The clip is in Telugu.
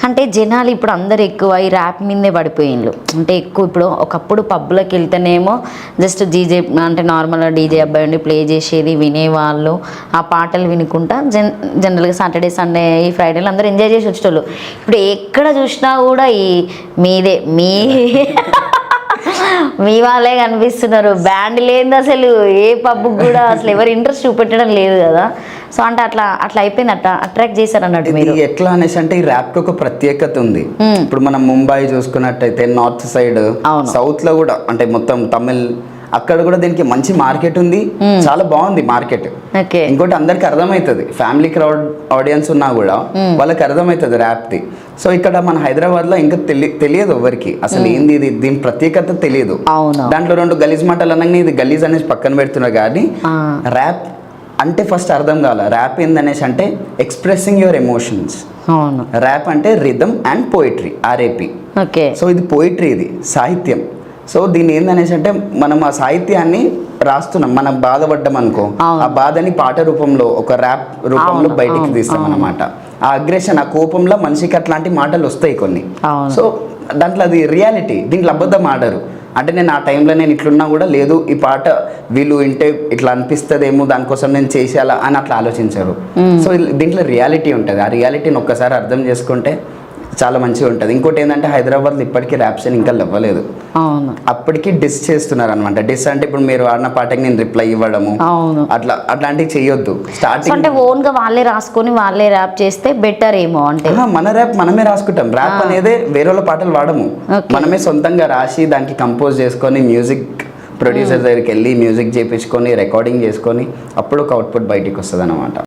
అంటే జనాలు ఇప్పుడు అందరు ఎక్కువ ఈ ర్యాప్ మీదే పడిపోయిండ్రు. అంటే ఎక్కువ ఇప్పుడు ఒకప్పుడు పబ్లోకి వెళ్తేనేమో జస్ట్ డీజే అంటే నార్మల్గా డీజే అబ్బాయి ఉండి ప్లే చేసేది వినేవాళ్ళు, ఆ పాటలు వినుకుంటా జనరల్గా సాటర్డే సండే ఈ ఫ్రైడేలు అందరూ ఎంజాయ్ చేసి వచ్చేటోళ్ళు. ఇప్పుడు ఎక్కడ చూసినా కూడా ఈ మీదే మీ వాళ్ళే కనిపిస్తున్నారు. బ్యాండ్ లేనిది అసలు ఏ పబ్కి కూడా అసలు ఎవరు ఇంట్రెస్ట్ చూపెట్టడం లేదు కదా. సో అంటే అట్లా అయిపోయింది, అట్రాక్ట్ చేశారు అన్నట్టు మీరు. ఎట్లా అనేసి అంటే ఈ ర్యాప్ కి ఒక ప్రత్యేకత ఉంది. ఇప్పుడు మనం ముంబై చూసుకున్నట్టయితే నార్త్ సైడ్, సౌత్ లో కూడా అంటే మొత్తం తమిళ్ అక్కడ కూడా దీనికి మంచి మార్కెట్ ఉంది, చాలా బాగుంది మార్కెట్. ఇంకోటి అందరికి అర్థమవుతుంది, ఫ్యామిలీ క్రౌడ్ ఆడియన్స్ ఉన్నా కూడా వాళ్ళకి అర్థమవుతుంది ర్యాప్ ది. సో ఇక్కడ మన హైదరాబాద్ లో ఇంకా తెలియదు ఎవరికి అసలు ఏంది ఇది, దీని ప్రత్యేకత తెలియదు. దాంట్లో రెండు గలీజ్ మాటలు అనగానే ఇది గలీజ్ అనేసి పక్కన పెడుతున్నారు, కానీ ర్యాప్ అంటే ఫస్ట్ అర్థం కావాలి. ర్యాప్ ఏందనేసి అంటే ఎక్స్ప్రెసింగ్ యువర్ ఎమోషన్స్. ర్యాప్ అంటే rhythm and poetry, RAP. So ఇది పోయిటరీ, ఇది సాహిత్యం. సో దీన్ని ఏందనేసి అంటే మనం ఆ సాహిత్యాన్ని రాస్తున్నాం, మనం బాధపడ్డాం అనుకో, ఆ బాధని పాట రూపంలో ఒక ర్యాప్ రూపంలో బయటికి తీస్తాం అన్నమాట. ఆ అగ్రెషన్, ఆ కోపంలో మనిషికి అట్లాంటి మాటలు వస్తాయి కొన్ని. సో దాంట్లో అది రియాలిటీ, దీంట్లో అబద్ధం ఆడరు. అంటే నేను ఆ టైంలో నేను ఇట్లున్నా కూడా లేదు, ఈ పాట వీళ్ళు వింటే ఇట్లా అనిపిస్తుందేమో దానికోసం నేను చేసేయాలా అని అట్లా ఆలోచించరు. సో దీంట్లో రియాలిటీ ఉంటుంది. ఆ రియాలిటీని ఒక్కసారి అర్థం చేసుకుంటే చాలా మంచిగా ఉంటుంది. ఇంకోటి ఏంటంటే హైదరాబాద్లో ఇప్పటికీ ర్యాప్ సీన్ ఇంకా ఇవ్వలేదు. అప్పటికి డిస్ చేస్తున్నారు అనమాట. డిస్ అంటే ఇప్పుడు మీరు ఆడిన పాటకి నేను రిప్లై ఇవ్వడము, అట్లాంటివి చేయొద్దు. స్టార్టింగ్ అంటే ఓన్ గా వాళ్ళే రాసుకొని వాళ్ళే ర్యాప్ చేస్తే బెటర్ ఏమో. అంటే మన ర్యాప్ మనమే రాసుకుంటాం. ర్యాప్ అనేది వేరే వాళ్ళ పాటలు వాడము, మనమే సొంతంగా రాసి దానికి కంపోజ్ చేసుకొని మ్యూజిక్ ప్రొడ్యూసర్ దగ్గరికి వెళ్ళి మ్యూజిక్ చేయించుకొని రికార్డింగ్ చేసుకొని అప్పుడు ఒక అవుట్పుట్ బయటికి వస్తుంది అనమాట.